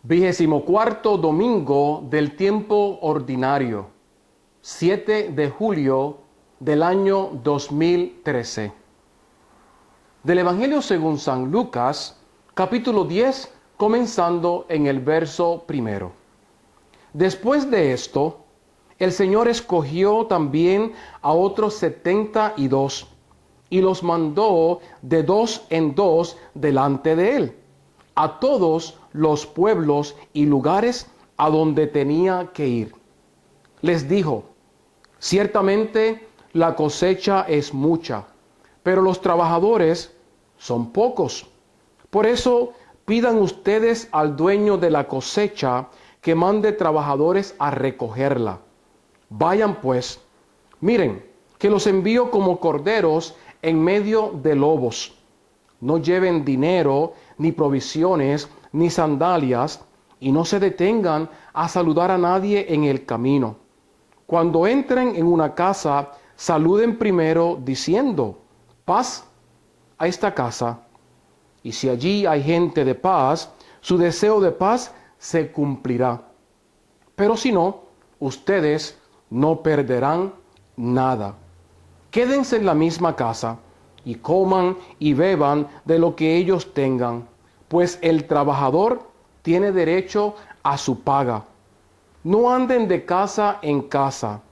24º domingo del tiempo ordinario, 7 de julio del año 2013. Del Evangelio según San Lucas, capítulo 10, comenzando en el verso 1. Después de esto, el Señor escogió también a otros 72 y los mandó de dos en dos delante de él, a todos los pueblos y lugares a donde tenía que ir. Les dijo: ciertamente la cosecha es mucha, pero los trabajadores son pocos. Por eso pidan ustedes al dueño de la cosecha que mande trabajadores a recogerla. Vayan pues, miren, que los envío como corderos en medio de lobos. No lleven dinero, ni provisiones, ni sandalias, y no se detengan a saludar a nadie en el camino. Cuando entren en una casa, saluden primero diciendo: paz a esta casa. Y si allí hay gente de paz, su deseo de paz se cumplirá. Pero si no, ustedes no perderán nada. Quédense en la misma casa y coman y beban de lo que ellos tengan, pues el trabajador tiene derecho a su paga. No anden de casa en casa.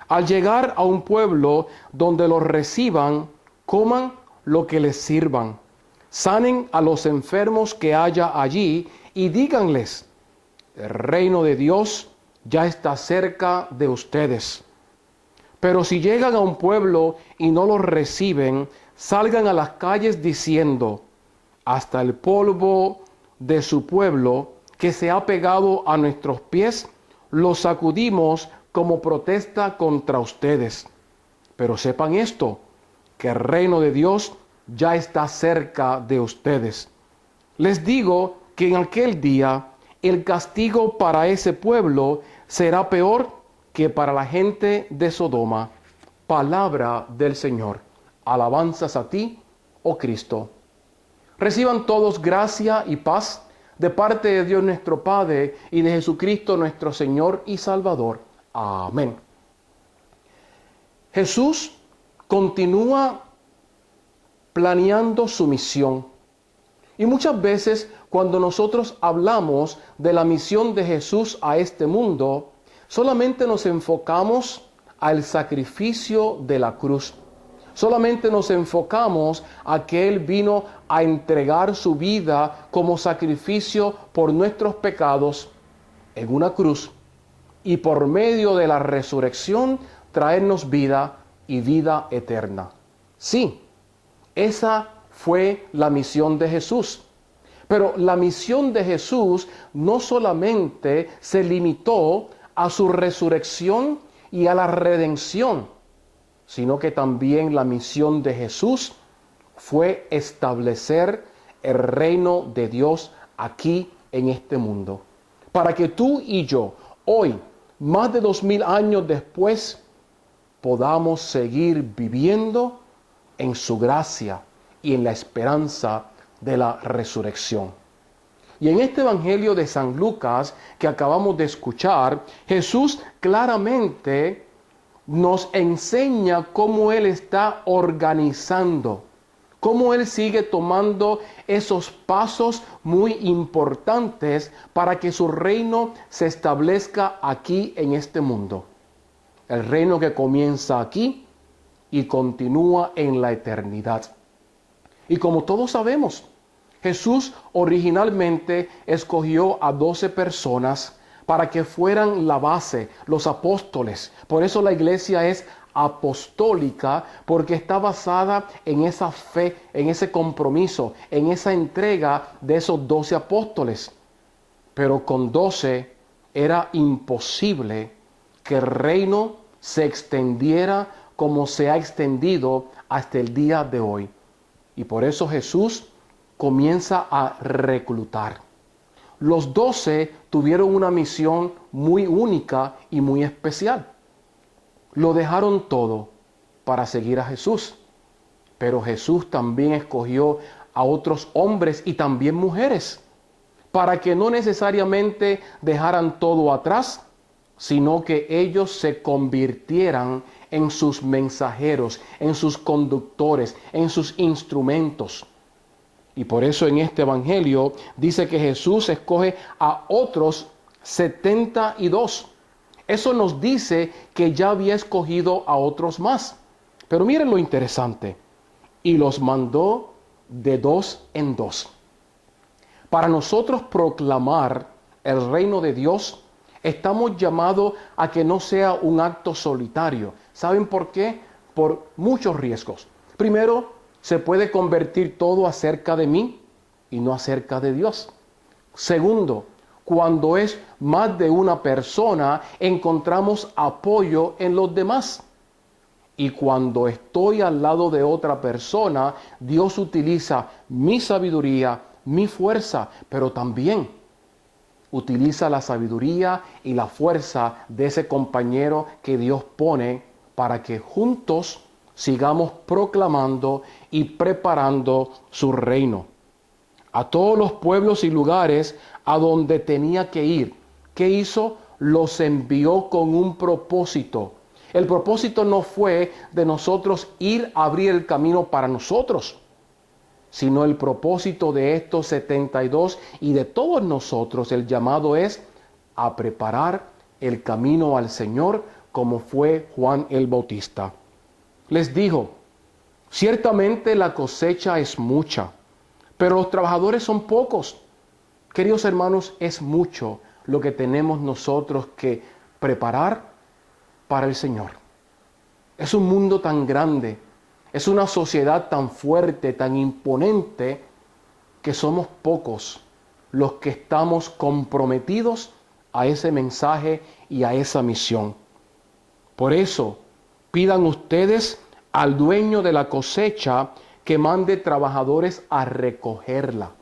Al llegar a un pueblo donde los reciban, coman lo que les sirvan. Sanen a los enfermos que haya allí y díganles: el reino de Dios ya está cerca de ustedes. Pero si llegan a un pueblo y no los reciben, salgan a las calles diciendo: hasta el polvo de su pueblo que se ha pegado a nuestros pies, lo sacudimos como protesta contra ustedes. Pero sepan esto, que el reino de Dios ya está cerca de ustedes. Les digo que en aquel día el castigo para ese pueblo será peor que para la gente de Sodoma. Palabra del Señor. Alabanzas a ti, oh Cristo. Reciban todos gracia y paz de parte de Dios nuestro Padre y de Jesucristo nuestro Señor y Salvador. Amén. Jesús continúa planeando su misión. Y muchas veces cuando nosotros hablamos de la misión de Jesús a este mundo, solamente nos enfocamos al sacrificio de la cruz. Solamente nos enfocamos a que Él vino a entregar su vida como sacrificio por nuestros pecados en una cruz y por medio de la resurrección traernos vida y vida eterna. Sí, esa fue la misión de Jesús. Pero la misión de Jesús no solamente se limitó a su resurrección y a la redención, sino que también la misión de Jesús fue establecer el reino de Dios aquí en este mundo. Para que tú y yo, hoy, más de 2000 años después, podamos seguir viviendo en su gracia y en la esperanza de la resurrección. Y en este Evangelio de San Lucas que acabamos de escuchar, Jesús claramente nos enseña cómo Él está organizando, cómo Él sigue tomando esos pasos muy importantes para que su reino se establezca aquí en este mundo. El reino que comienza aquí y continúa en la eternidad. Y como todos sabemos, Jesús originalmente escogió a 12 personas para que fueran la base, los apóstoles. Por eso la iglesia es apostólica, porque está basada en esa fe, en ese compromiso, en esa entrega de esos 12 apóstoles. Pero con 12 era imposible que el reino se extendiera como se ha extendido hasta el día de hoy. Y por eso Jesús comienza a reclutar. Los 12 tuvieron una misión muy única y muy especial. Lo dejaron todo para seguir a Jesús. Pero Jesús también escogió a otros hombres y también mujeres para que no necesariamente dejaran todo atrás, sino que ellos se convirtieran en sus mensajeros, en sus conductores, en sus instrumentos. Y por eso en este evangelio dice que Jesús escoge a otros 72. Eso nos dice que ya había escogido a otros más. Pero miren lo interesante. Y los mandó de dos en dos. Para nosotros proclamar el reino de Dios, estamos llamados a que no sea un acto solitario. ¿Saben por qué? Por muchos riesgos. Primero, se puede convertir todo acerca de mí y no acerca de Dios. Segundo, cuando es más de una persona, encontramos apoyo en los demás. Y cuando estoy al lado de otra persona, Dios utiliza mi sabiduría, mi fuerza, pero también utiliza la sabiduría y la fuerza de ese compañero que Dios pone para que juntos sigamos proclamando y preparando su reino. A todos los pueblos y lugares a donde tenía que ir. ¿Qué hizo? Los envió con un propósito. El propósito no fue de nosotros ir a abrir el camino para nosotros, sino el propósito de estos 72 y de todos nosotros, el llamado es a preparar el camino al Señor, como fue Juan el Bautista. Les dijo, ciertamente la cosecha es mucha, pero los trabajadores son pocos. Queridos hermanos, es mucho lo que tenemos nosotros que preparar para el Señor. Es un mundo tan grande, es una sociedad tan fuerte, tan imponente, que somos pocos los que estamos comprometidos a ese mensaje y a esa misión. Por eso, pidan ustedes al dueño de la cosecha que mande trabajadores a recogerla.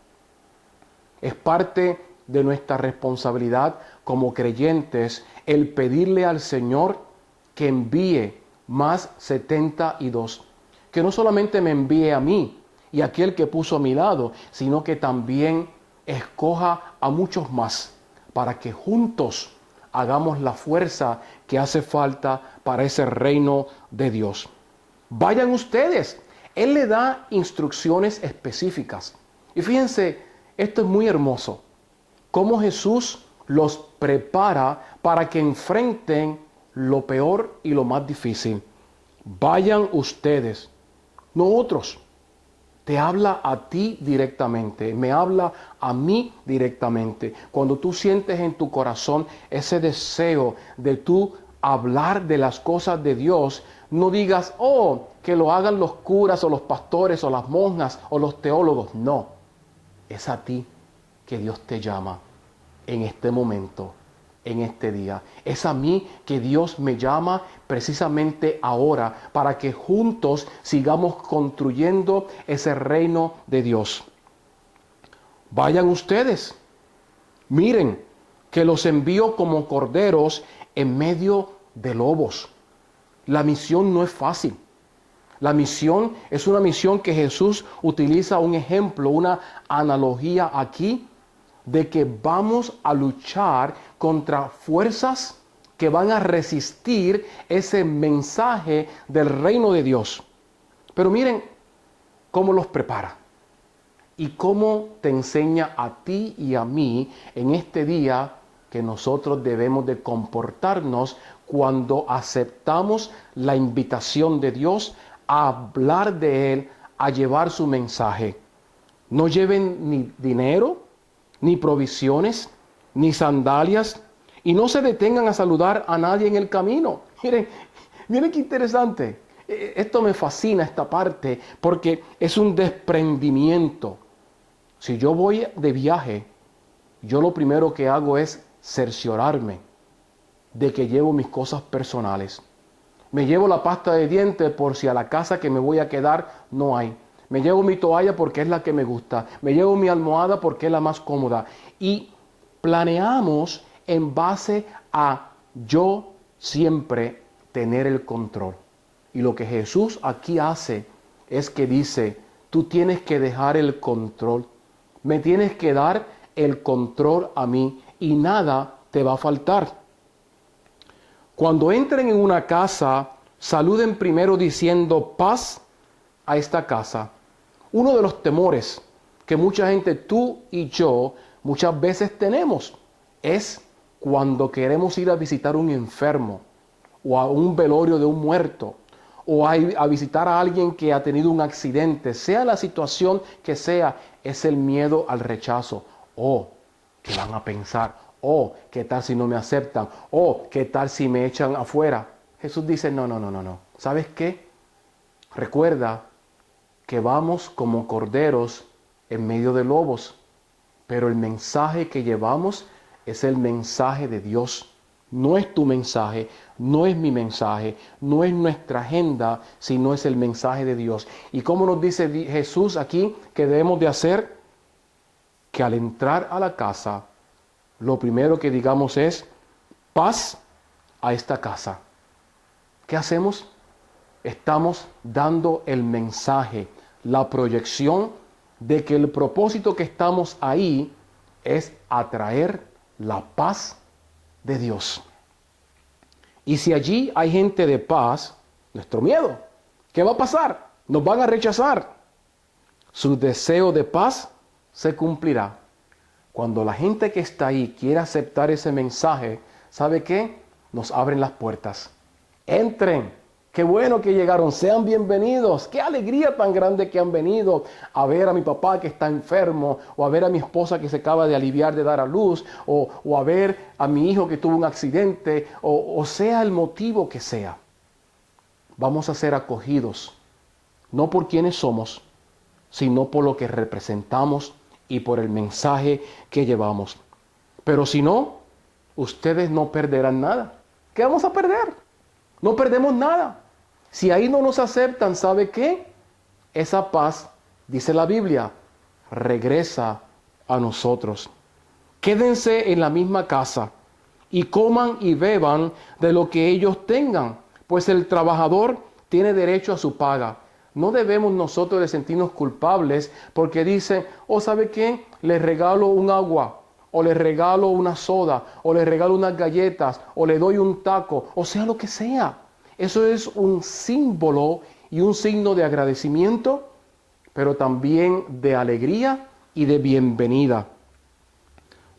Es parte de nuestra responsabilidad como creyentes el pedirle al Señor que envíe más 72. Que no solamente me envíe a mí y a aquel que puso a mi lado, sino que también escoja a muchos más para que juntos hagamos la fuerza que hace falta para ese reino de Dios. Vayan ustedes. Él le da instrucciones específicas. Y fíjense, esto es muy hermoso. Cómo Jesús los prepara para que enfrenten lo peor y lo más difícil. Vayan ustedes, no otros. Te habla a ti directamente, me habla a mí directamente. Cuando tú sientes en tu corazón ese deseo de tú hablar de las cosas de Dios, no digas, oh, que lo hagan los curas o los pastores o las monjas o los teólogos. No, es a ti que Dios te llama en este momento, en este día. Es a mí que Dios me llama precisamente ahora para que juntos sigamos construyendo ese reino de Dios. Vayan ustedes, miren que los envío como corderos en medio de lobos. La misión no es fácil. La misión es una misión que Jesús utiliza un ejemplo, una analogía aquí de que vamos a luchar contra fuerzas que van a resistir ese mensaje del reino de Dios. Pero miren cómo los prepara y cómo te enseña a ti y a mí en este día que nosotros debemos de comportarnos cuando aceptamos la invitación de Dios a hablar de Él, a llevar su mensaje. No lleven ni dinero, ni provisiones, ni sandalias, y no se detengan a saludar a nadie en el camino. Miren qué interesante. Esto me fascina, esta parte, porque es un desprendimiento. Si yo voy de viaje, yo lo primero que hago es cerciorarme de que llevo mis cosas personales. Me llevo la pasta de dientes por si a la casa que me voy a quedar no hay. Me llevo mi toalla porque es la que me gusta. Me llevo mi almohada porque es la más cómoda. Y planeamos en base a yo siempre tener el control. Y lo que Jesús aquí hace es que dice, tú tienes que dejar el control. Me tienes que dar el control a mí y nada te va a faltar. Cuando entren en una casa, saluden primero diciendo paz a esta casa. Uno de los temores que mucha gente, tú y yo, muchas veces tenemos es cuando queremos ir a visitar a un enfermo o a un velorio de un muerto o a visitar a alguien que ha tenido un accidente, sea la situación que sea, es el miedo al rechazo. ¿Qué van a pensar? ¿Qué tal si no me aceptan? ¿Qué tal si me echan afuera? Jesús dice, no. ¿Sabes qué? Recuerda que vamos como corderos en medio de lobos, pero el mensaje que llevamos es el mensaje de Dios. No es tu mensaje, no es mi mensaje, no es nuestra agenda, sino es el mensaje de Dios. ¿Y cómo nos dice Jesús aquí que debemos de hacer? Que al entrar a la casa, lo primero que digamos es, paz a esta casa. ¿Qué hacemos? Estamos dando el mensaje, la proyección de que el propósito que estamos ahí es atraer la paz de Dios. Y si allí hay gente de paz, nuestro miedo, ¿qué va a pasar? Nos van a rechazar. Su deseo de paz se cumplirá. Cuando la gente que está ahí quiere aceptar ese mensaje, ¿sabe qué? Nos abren las puertas. Entren. Qué bueno que llegaron, sean bienvenidos. Qué alegría tan grande que han venido a ver a mi papá que está enfermo, o a ver a mi esposa que se acaba de aliviar de dar a luz, o a ver a mi hijo que tuvo un accidente, o sea el motivo que sea. Vamos a ser acogidos, no por quienes somos, sino por lo que representamos y por el mensaje que llevamos. Pero si no, ustedes no perderán nada. ¿Qué vamos a perder? No perdemos nada. Si ahí no nos aceptan, ¿sabe qué? Esa paz, dice la Biblia, regresa a nosotros. Quédense en la misma casa y coman y beban de lo que ellos tengan, pues el trabajador tiene derecho a su paga. No debemos nosotros de sentirnos culpables porque dicen, ¿sabe qué? Les regalo un agua, o les regalo una soda, o les regalo unas galletas, o le doy un taco, o sea lo que sea. Eso es un símbolo y un signo de agradecimiento, pero también de alegría y de bienvenida.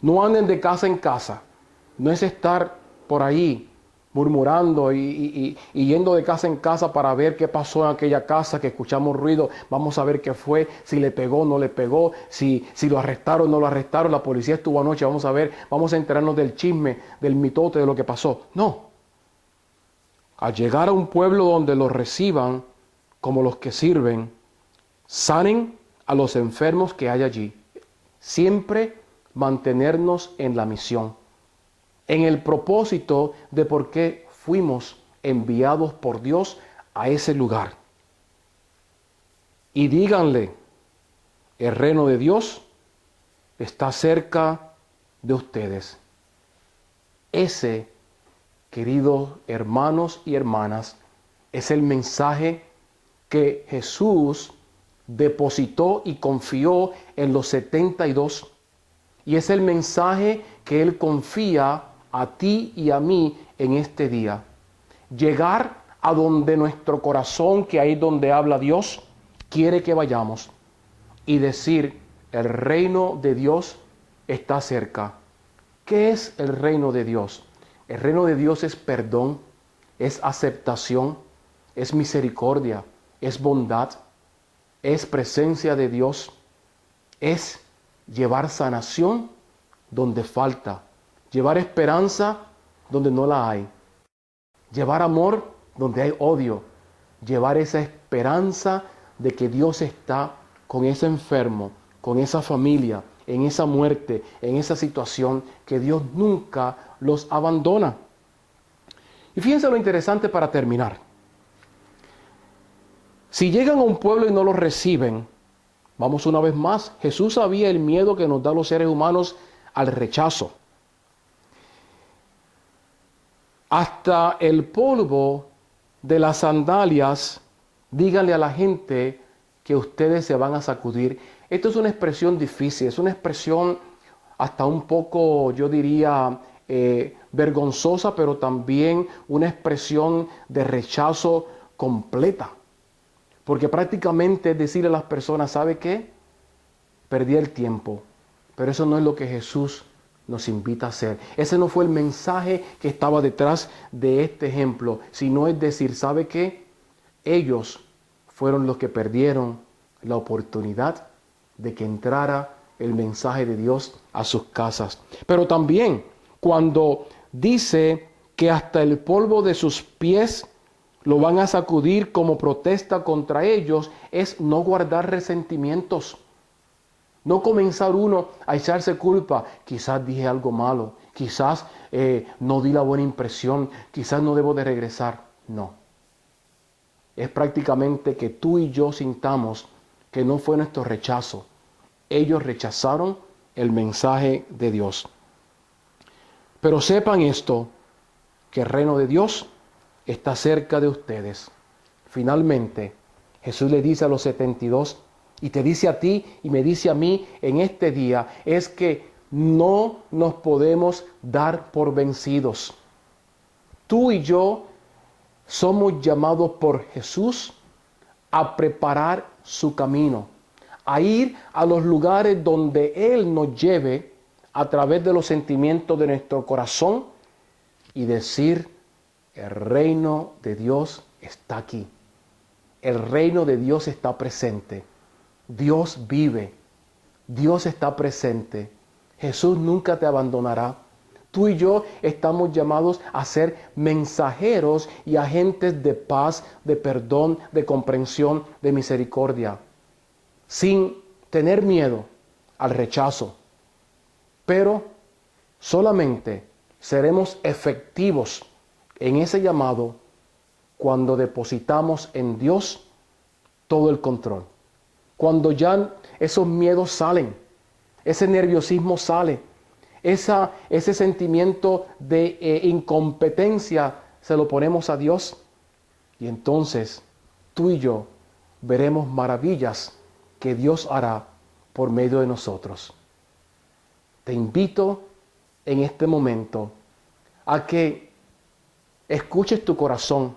No anden de casa en casa. No es estar por ahí murmurando y yendo de casa en casa para ver qué pasó en aquella casa, que escuchamos ruido, vamos a ver qué fue, si le pegó, no le pegó, si lo arrestaron, no lo arrestaron, la policía estuvo anoche, vamos a ver, vamos a enterarnos del chisme, del mitote, de lo que pasó. No. Al llegar a un pueblo donde los reciban como los que sirven, sanen a los enfermos que hay allí. Siempre mantenernos en la misión, en el propósito de por qué fuimos enviados por Dios a ese lugar. Y díganle, el reino de Dios está cerca de ustedes. Ese, queridos hermanos y hermanas, es el mensaje que Jesús depositó y confió en los 72. Y es el mensaje que Él confía a ti y a mí en este día. Llegar a donde nuestro corazón, que ahí donde habla Dios, quiere que vayamos. Y decir, el reino de Dios está cerca. ¿Qué es el reino de Dios? El reino de Dios es perdón, es aceptación, es misericordia, es bondad, es presencia de Dios, es llevar sanación donde falta, llevar esperanza donde no la hay, llevar amor donde hay odio, llevar esa esperanza de que Dios está con ese enfermo, con esa familia, en esa muerte, en esa situación, que Dios nunca los abandona. Y fíjense lo interesante para terminar. Si llegan a un pueblo y no los reciben, vamos una vez más, Jesús sabía el miedo que nos da los seres humanos al rechazo. Hasta el polvo de las sandalias, díganle a la gente que ustedes se van a sacudir. Esto es una expresión difícil, es una expresión hasta un poco, yo diría, vergonzosa, pero también una expresión de rechazo completa. Porque prácticamente es decirle a las personas, ¿sabe qué? Perdí el tiempo. Pero eso no es lo que Jesús nos invita a hacer. Ese no fue el mensaje que estaba detrás de este ejemplo, sino es decir, ¿sabe qué? Ellos fueron los que perdieron la oportunidad de que entrara el mensaje de Dios a sus casas. Pero también cuando dice que hasta el polvo de sus pies lo van a sacudir como protesta contra ellos, es no guardar resentimientos. No comenzar uno a echarse culpa. Quizás dije algo malo, quizás no di la buena impresión, quizás no debo de regresar. No. Es prácticamente que tú y yo sintamos que no fue nuestro rechazo. Ellos rechazaron el mensaje de Dios. Pero sepan esto, que el reino de Dios está cerca de ustedes. Finalmente, Jesús le dice a los 72, y te dice a ti y me dice a mí en este día, es que no nos podemos dar por vencidos. Tú y yo somos llamados por Jesús a preparar su camino, a ir a los lugares donde Él nos lleve a través de los sentimientos de nuestro corazón y decir, el reino de Dios está aquí. El reino de Dios está presente. Dios vive. Dios está presente. Jesús nunca te abandonará. Tú y yo estamos llamados a ser mensajeros y agentes de paz, de perdón, de comprensión, de misericordia, sin tener miedo al rechazo. Pero solamente seremos efectivos en ese llamado cuando depositamos en Dios todo el control. Cuando ya esos miedos salen, ese nerviosismo sale, ese sentimiento de incompetencia se lo ponemos a Dios y entonces tú y yo veremos maravillas que Dios hará por medio de nosotros. Te invito en este momento a que escuches tu corazón.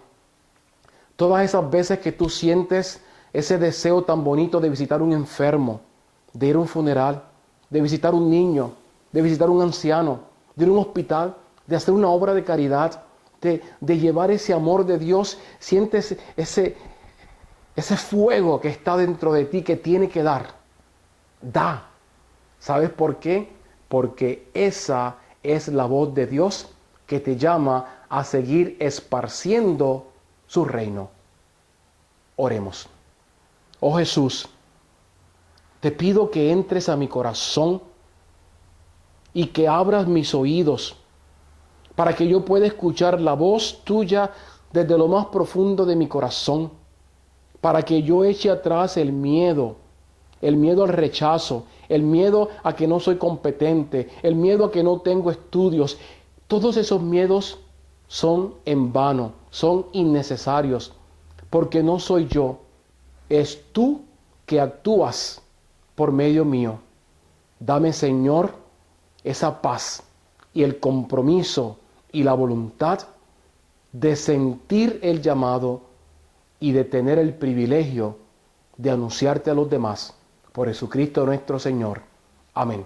Todas esas veces que tú sientes ese deseo tan bonito de visitar un enfermo, de ir a un funeral, de visitar un niño, de visitar un anciano, de ir a un hospital, de hacer una obra de caridad, de llevar ese amor de Dios, sientes ese fuego que está dentro de ti que tiene que dar. Da. ¿Sabes por qué? Porque esa es la voz de Dios que te llama a seguir esparciendo su reino. Oremos. Oh Jesús, te pido que entres a mi corazón y que abras mis oídos para que yo pueda escuchar la voz tuya desde lo más profundo de mi corazón, para que yo eche atrás el miedo al rechazo, el miedo a que no soy competente, el miedo a que no tengo estudios. Todos esos miedos son en vano, son innecesarios, porque no soy yo, es tú que actúas por medio mío. Dame, Señor, esa paz y el compromiso y la voluntad de sentir el llamado y de tener el privilegio de anunciarte a los demás por Jesucristo nuestro Señor. Amén.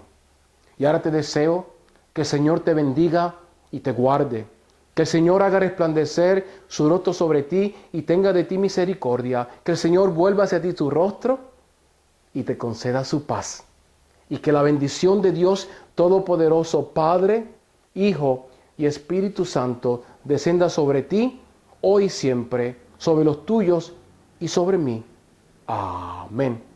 Y ahora te deseo que el Señor te bendiga y te guarde, que el Señor haga resplandecer su rostro sobre ti y tenga de ti misericordia, que el Señor vuelva hacia ti su rostro y te conceda su paz. Y que la bendición de Dios Todopoderoso, Padre, Hijo y Espíritu Santo, descienda sobre ti, hoy y siempre, sobre los tuyos y sobre mí. Amén.